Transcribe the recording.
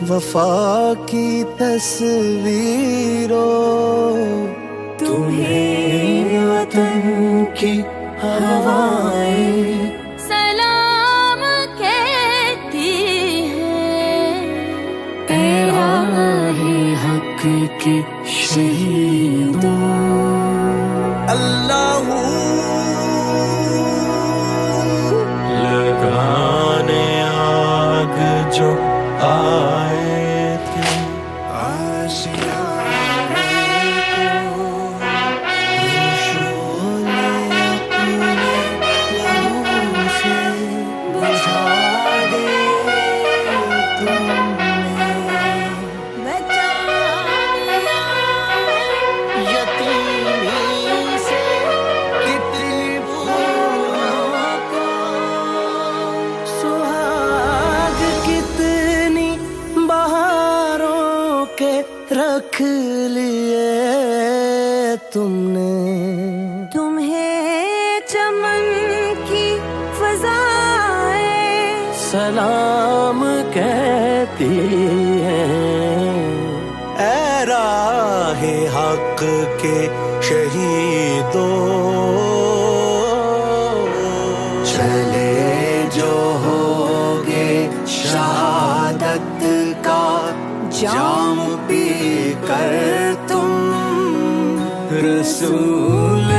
वफा की तस्वीरों, तुम्हें वतन की हवाएं सलाम कहती हैं। ऐ राहे हक के शहीदों। अल्लाहू लगाने आग जो आए थे आशियाने को, वो शोले अपने लहू से बुझा दे तुमने। बचा दिया है यतीमी से कितनी भूलों को, सुहाग कितनी बहारों के रख लिए तुमने। तुम्हें चमन की फजाएं सलाम कहती हैं। ऐ राहे हक के शहीदों, चले जो होगे शहादत का जाम पी कर तुम, रसूल